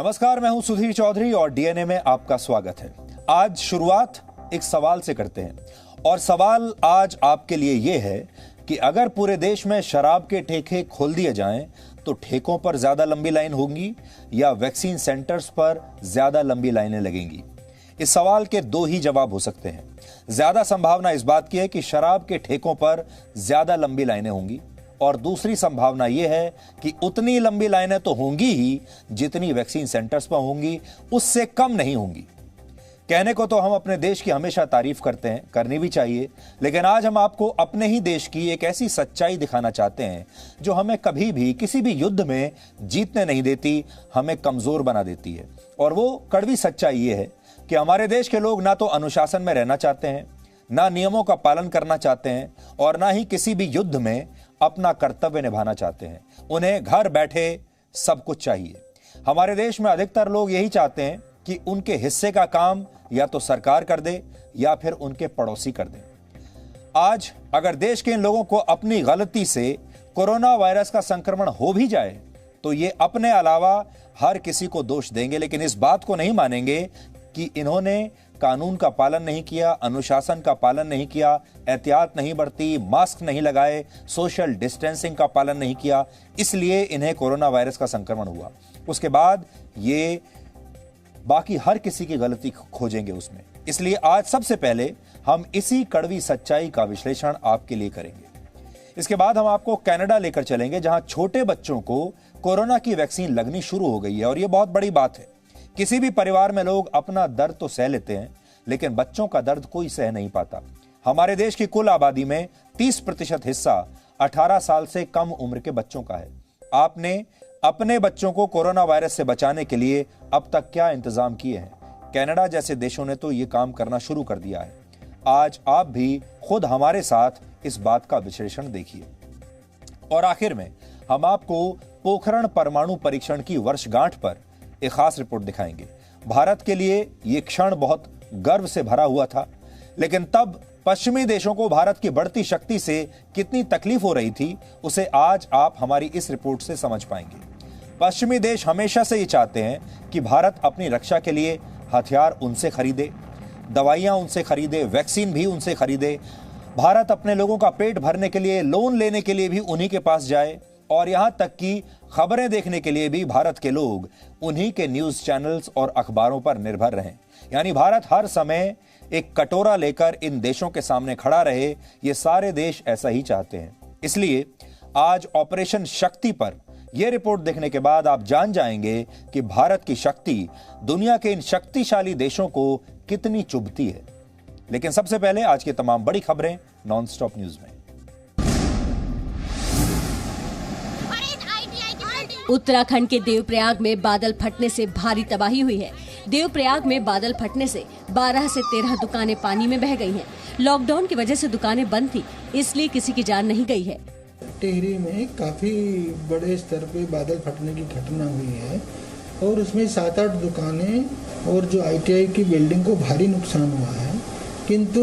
नमस्कार, मैं हूं सुधीर चौधरी और डीएनए में आपका स्वागत है। आज शुरुआत एक सवाल से करते हैं और सवाल आज आपके लिए यह है कि अगर पूरे देश में शराब के ठेके खोल दिए जाएं तो ठेकों पर ज्यादा लंबी लाइन होंगी या वैक्सीन सेंटर्स पर ज्यादा लंबी लाइनें लगेंगी। इस सवाल के दो ही जवाब हो सकते हैं। ज्यादा संभावना इस बात की है कि शराब के ठेकों पर ज्यादा लंबी लाइनें होंगी और दूसरी संभावना यह है कि उतनी लंबी लाइनें तो होंगी ही जितनी वैक्सीन सेंटर्स पर होंगी, उससे कम नहीं होंगी। कहने को तो हम अपने देश की हमेशा तारीफ करते हैं, करनी भी चाहिए, लेकिन आज हम आपको अपने ही देश की एक ऐसी सच्चाई दिखाना चाहते हैं जो हमें कभी भी किसी भी युद्ध में जीतने नहीं देती, हमें कमजोर बना देती है। और वो कड़वी सच्चाई ये है कि हमारे देश के लोग ना तो अनुशासन में रहना चाहते हैं, ना नियमों का पालन करना चाहते हैं और ना ही किसी भी युद्ध में अपना कर्तव्य निभाना चाहते हैं। उन्हें घर बैठे सब कुछ चाहिए। हमारे देश में अधिकतर लोग यही चाहते हैं कि उनके हिस्से का काम या तो सरकार कर दे या फिर उनके पड़ोसी कर दे। आज अगर देश के इन लोगों को अपनी गलती से कोरोना वायरस का संक्रमण हो भी जाए तो ये अपने अलावा हर किसी को दोष देंगे, लेकिन इस बात को नहीं मानेंगे कि इन्होंने कानून का पालन नहीं किया, अनुशासन का पालन नहीं किया, एहतियात नहीं बरती, मास्क नहीं लगाए, सोशल डिस्टेंसिंग का पालन नहीं किया, इसलिए इन्हें कोरोना वायरस का संक्रमण हुआ। उसके बाद ये बाकी हर किसी की गलती खोजेंगे उसमें। इसलिए आज सबसे पहले हम इसी कड़वी सच्चाई का विश्लेषण आपके लिए करेंगे। इसके बाद हम आपको कनाडा लेकर चलेंगे, जहां छोटे बच्चों को कोरोना की वैक्सीन लगनी शुरू हो गई है और यह बहुत बड़ी बात है। किसी भी परिवार में लोग अपना दर्द तो सह लेते हैं, लेकिन बच्चों का दर्द कोई सह नहीं पाता। हमारे देश की कुल आबादी में 30% हिस्सा 18 साल से कम उम्र के बच्चों का है। आपने अपने बच्चों को कोरोना वायरस से बचाने के लिए अब तक क्या इंतजाम किए हैं? कनाडा जैसे देशों ने तो ये काम करना शुरू कर दिया है। आज आप भी खुद हमारे साथ इस बात का विश्लेषण देखिए। और आखिर में हम आपको पोखरण परमाणु परीक्षण की वर्षगांठ पर एक खास रिपोर्ट दिखाएंगे। भारत के लिए यह क्षण बहुत गर्व से भरा हुआ था, लेकिन तब पश्चिमी देशों को भारत की बढ़ती शक्ति से कितनी तकलीफ हो रही थी, उसे आज आप हमारी इस रिपोर्ट से समझ पाएंगे। पश्चिमी देश हमेशा से ये चाहते हैं कि भारत अपनी रक्षा के लिए हथियार उनसे खरीदे, दवाइयां उनसे खरीदे, वैक्सीन भी उनसे खरीदे। भारत अपने लोगों का पेट भरने के लिए, लोन लेने के लिए भी उन्हीं के पास जाए और यहां तक कि खबरें देखने के लिए भी भारत के लोग उन्हीं के न्यूज चैनल्स और अखबारों पर निर्भर रहें। यानी भारत हर समय एक कटोरा लेकर इन देशों के सामने खड़ा रहे। ये सारे देश ऐसा ही चाहते हैं। इसलिए आज ऑपरेशन शक्ति पर यह रिपोर्ट देखने के बाद आप जान जाएंगे कि भारत की शक्ति दुनिया के इन शक्तिशाली देशों को कितनी चुभती है। लेकिन सबसे पहले आज की तमाम बड़ी खबरें नॉनस्टॉप न्यूज में। उत्तराखंड के देवप्रयाग में बादल फटने से भारी तबाही हुई है। देवप्रयाग में बादल फटने से 12 से 13 दुकानें पानी में बह गई हैं। लॉकडाउन की वजह से दुकानें बंद थी, इसलिए किसी की जान नहीं गई है। टिहरी में काफी बड़े स्तर पे बादल फटने की घटना हुई है और उसमें 7-8 दुकानें और जो ITI की बिल्डिंग को भारी नुकसान हुआ है, किंतु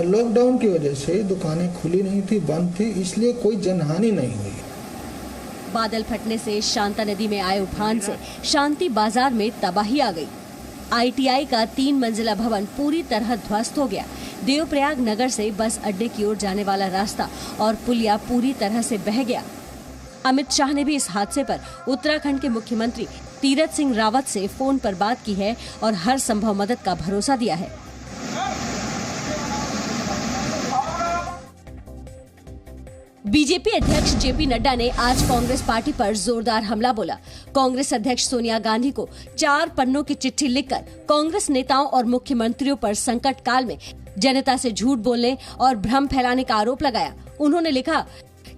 लॉकडाउन की वजह से दुकानें खुली नहीं थी, बंद थी, इसलिए कोई जनहानि नहीं हुई। बादल फटने से शांता नदी में आए उफान से शांति बाजार में तबाही आ गई। ITI का 3 मंजिला भवन पूरी तरह ध्वस्त हो गया। देवप्रयाग नगर से बस अड्डे की ओर जाने वाला रास्ता और पुलिया पूरी तरह से बह गया। अमित शाह ने भी इस हादसे पर उत्तराखंड के मुख्यमंत्री तीरथ सिंह रावत से फोन पर बात की है और हर संभव मदद का भरोसा दिया है। बीजेपी अध्यक्ष जेपी नड्डा ने आज कांग्रेस पार्टी पर जोरदार हमला बोला। कांग्रेस अध्यक्ष सोनिया गांधी को 4 पन्नों की चिट्ठी लिखकर कांग्रेस नेताओं और मुख्यमंत्रियों पर संकट काल में जनता से झूठ बोलने और भ्रम फैलाने का आरोप लगाया। उन्होंने लिखा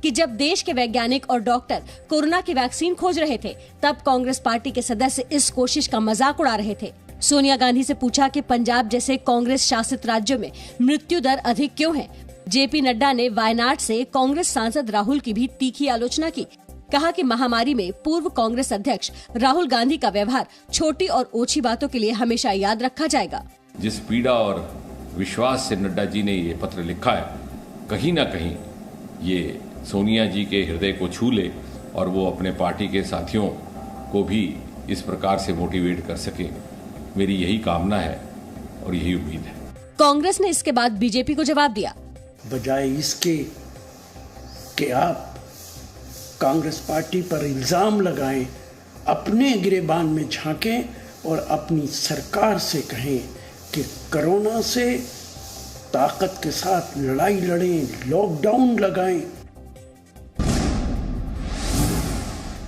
कि जब देश के वैज्ञानिक और डॉक्टर कोरोना की वैक्सीन खोज रहे थे, तब कांग्रेस पार्टी के सदस्य इस कोशिश का मजाक उड़ा रहे थे। सोनिया गांधी से पूछा कि पंजाब जैसे कांग्रेस शासित राज्यों में मृत्यु दर अधिक क्यों है। जेपी नड्डा ने वायनाड से कांग्रेस सांसद राहुल की भी तीखी आलोचना की। कहा कि महामारी में पूर्व कांग्रेस अध्यक्ष राहुल गांधी का व्यवहार छोटी और ओछी बातों के लिए हमेशा याद रखा जाएगा। जिस पीड़ा और विश्वास से नड्डा जी ने ये पत्र लिखा है, कहीं ना कहीं ये सोनिया जी के हृदय को छू ले और वो अपने पार्टी के साथियों को भी इस प्रकार से मोटिवेट कर सके, मेरी यही कामना है और यही उम्मीद है। कांग्रेस ने इसके बाद बीजेपी को जवाब दिया, बजाय इसके कि आप कांग्रेस पार्टी पर इल्जाम लगाएं, अपने गिरेबान में झांकें और अपनी सरकार से कहें कि कोरोना से ताकत के साथ लड़ाई लड़ें, लॉकडाउन लगाएं।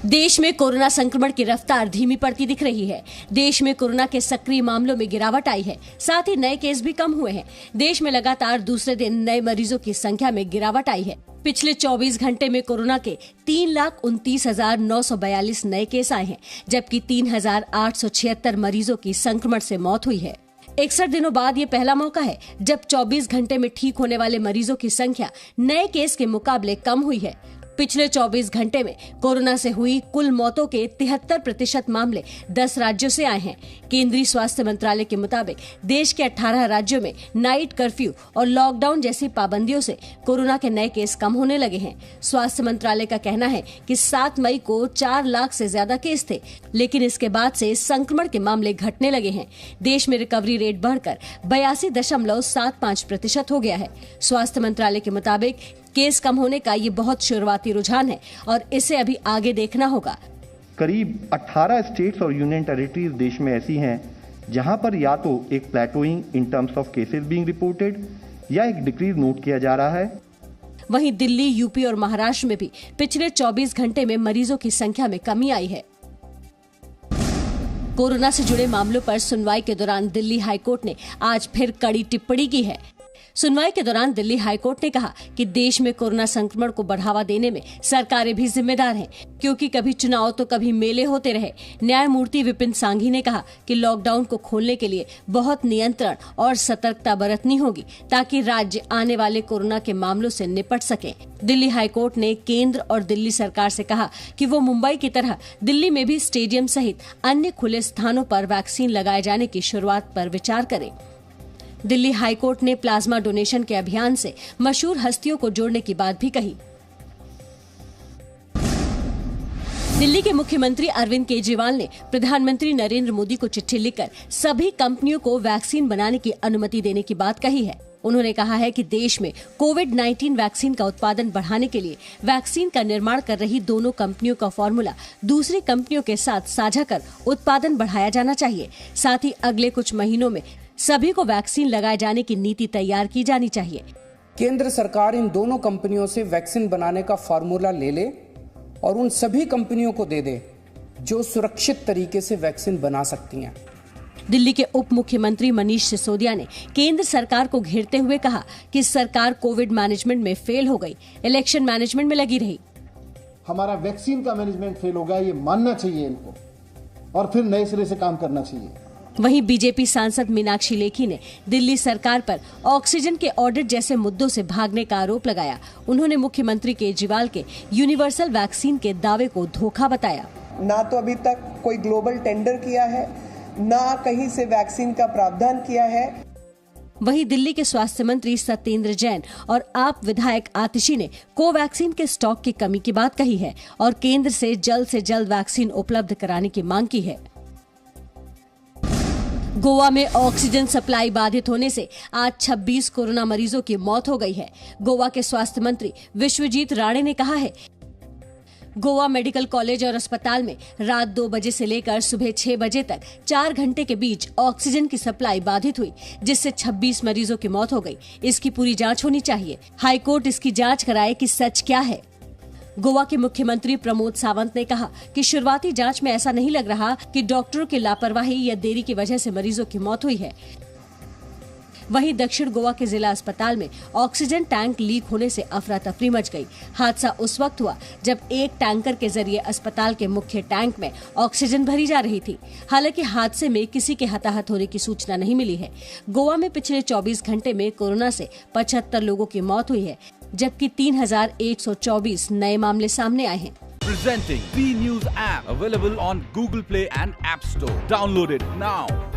देश में कोरोना संक्रमण की रफ्तार धीमी पड़ती दिख रही है। देश में कोरोना के सक्रिय मामलों में गिरावट आई है, साथ ही नए केस भी कम हुए हैं। देश में लगातार दूसरे दिन नए मरीजों की संख्या में गिरावट आई है। पिछले 24 घंटे में कोरोना के 3,29,942 नए केस आए हैं, जबकि 3,876 मरीजों की संक्रमण से मौत हुई है। 61 दिनों बाद ये पहला मौका है जब 24 घंटे में ठीक होने वाले मरीजों की संख्या नए केस के मुकाबले कम हुई है। पिछले 24 घंटे में कोरोना से हुई कुल मौतों के 73% मामले 10 राज्यों से आए हैं। केंद्रीय स्वास्थ्य मंत्रालय के मुताबिक देश के 18 राज्यों में नाइट कर्फ्यू और लॉकडाउन जैसी पाबंदियों से कोरोना के नए केस कम होने लगे हैं। स्वास्थ्य मंत्रालय का कहना है कि 7 मई को 4 लाख से ज्यादा केस थे, लेकिन इसके बाद से संक्रमण के मामले घटने लगे हैं। देश में रिकवरी रेट बढ़कर 82.75% हो गया है। स्वास्थ्य मंत्रालय के मुताबिक केस कम होने का ये बहुत शुरुआती रुझान है और इसे अभी आगे देखना होगा। करीब 18 स्टेट्स और यूनियन टेरिटरीज देश में ऐसी हैं जहां पर या तो एक plateauing in terms of cases being reported या एक डिक्रीज नोट किया जा रहा है। वहीं दिल्ली, यूपी और महाराष्ट्र में भी पिछले 24 घंटे में मरीजों की संख्या में कमी आई है। कोरोना से जुड़े मामलों पर सुनवाई के दौरान दिल्ली हाईकोर्ट ने आज फिर कड़ी टिप्पणी की है। सुनवाई के दौरान दिल्ली हाईकोर्ट ने कहा कि देश में कोरोना संक्रमण को बढ़ावा देने में सरकारें भी जिम्मेदार हैं, क्योंकि कभी चुनाव तो कभी मेले होते रहे। न्यायमूर्ति विपिन सांघी ने कहा कि लॉकडाउन को खोलने के लिए बहुत नियंत्रण और सतर्कता बरतनी होगी ताकि राज्य आने वाले कोरोना के मामलों से निपट सके। दिल्ली हाईकोर्ट ने केंद्र और दिल्ली सरकार से कहा कि वो मुंबई की तरह दिल्ली में भी स्टेडियम सहित अन्य खुले स्थानों पर वैक्सीन लगाए जाने की शुरुआत पर विचार करें। दिल्ली हाईकोर्ट ने प्लाज्मा डोनेशन के अभियान से मशहूर हस्तियों को जोड़ने की बात भी कही। दिल्ली के मुख्यमंत्री अरविंद केजरीवाल ने प्रधानमंत्री नरेंद्र मोदी को चिट्ठी लिखकर सभी कंपनियों को वैक्सीन बनाने की अनुमति देने की बात कही है। उन्होंने कहा है कि देश में कोविड-19 वैक्सीन का उत्पादन बढ़ाने के लिए वैक्सीन का निर्माण कर रही दोनों कंपनियों का फॉर्मूला दूसरी कंपनियों के साथ साझा कर उत्पादन बढ़ाया जाना चाहिए। साथ ही अगले कुछ महीनों में सभी को वैक्सीन लगाए जाने की नीति तैयार की जानी चाहिए। केंद्र सरकार इन दोनों कंपनियों से वैक्सीन बनाने का फार्मूला ले ले और उन सभी कंपनियों को दे दे जो सुरक्षित तरीके से वैक्सीन बना सकती हैं। दिल्ली के उप मुख्यमंत्री मनीष सिसोदिया ने केंद्र सरकार को घेरते हुए कहा कि सरकार कोविड मैनेजमेंट में फेल हो गई, इलेक्शन मैनेजमेंट में लगी रही। हमारा वैक्सीन का मैनेजमेंट फेल हो गया, ये मानना चाहिए इनको और फिर नए सिरे से काम करना चाहिए। वहीं बीजेपी सांसद मीनाक्षी लेखी ने दिल्ली सरकार पर ऑक्सीजन के ऑडिट जैसे मुद्दों से भागने का आरोप लगाया। उन्होंने मुख्यमंत्री केजरीवाल के यूनिवर्सल वैक्सीन के दावे को धोखा बताया। ना तो अभी तक कोई ग्लोबल टेंडर किया है, ना कहीं से वैक्सीन का प्रावधान किया है। वहीं दिल्ली के स्वास्थ्य मंत्री सत्येंद्र जैन और आप विधायक आतिशी ने कोवैक्सीन के स्टॉक की कमी की बात कही है और केंद्र से जल्द वैक्सीन उपलब्ध कराने की मांग की है। गोवा में ऑक्सीजन सप्लाई बाधित होने से आज 26 कोरोना मरीजों की मौत हो गई है। गोवा के स्वास्थ्य मंत्री विश्वजीत राणे ने कहा है, गोवा मेडिकल कॉलेज और अस्पताल में रात 2 बजे से लेकर सुबह 6 बजे तक 4 घंटे के बीच ऑक्सीजन की सप्लाई बाधित हुई, जिससे 26 मरीजों की मौत हो गई। इसकी पूरी जांच होनी चाहिए। हाईकोर्ट इसकी जांच कराए कि सच क्या है। गोवा के मुख्यमंत्री प्रमोद सावंत ने कहा कि शुरुआती जांच में ऐसा नहीं लग रहा कि डॉक्टरों की लापरवाही या देरी की वजह से मरीजों की मौत हुई है। वहीं दक्षिण गोवा के जिला अस्पताल में ऑक्सीजन टैंक लीक होने से अफरा तफरी मच गई। हादसा उस वक्त हुआ जब एक टैंकर के जरिए अस्पताल के मुख्य टैंक में ऑक्सीजन भरी जा रही थी। हालांकि हादसे में किसी के हताहत होने की सूचना नहीं मिली है। गोवा में पिछले 24 घंटे में कोरोना से 75 लोगों की मौत हुई है, जबकि 3124 नए मामले सामने आए हैं। Presenting B News app available on Google Play and App Store. Download it now.